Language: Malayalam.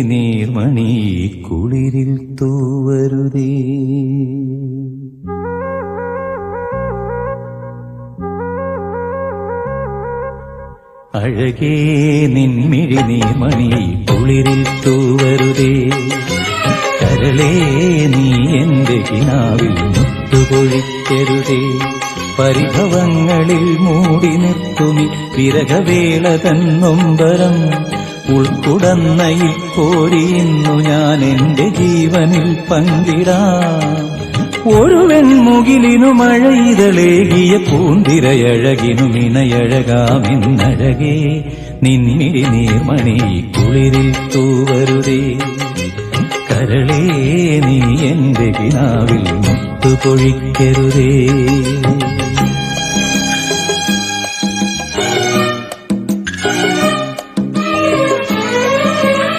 നീർമണി കുളിരിൽ തൂവരുതേ. അഴകേ നിൻമിഴി നീർമണി കുളിരിൽ തൂവരുതേ. കരളേ നീ എന്റെ കിനാവിൽ മുത്തുപൊഴിക്കരുതേ. പരിഭവങ്ങളിൽ മൂടി നിർത്തുമി വിരഹവേള തന്നൊമ്പരം ഉൾക്കുടന്നയിൽ കോരിയുന്നു ഞാൻ എന്റെ ജീവനിൽ പങ്കിടാം. ഒരു വെൺമുകിലിനു മഴയിതളേകിയ പൂന്തിരയഴകിനു മിണയഴകാമെന്നഴകേ നിൻമിഴി നീർമണി കുളിരിൽ തൂവരുതേ. കരളേ നീ എന്റെ കിനാവിൽ മുത്തുപൊഴിക്കരുതേ.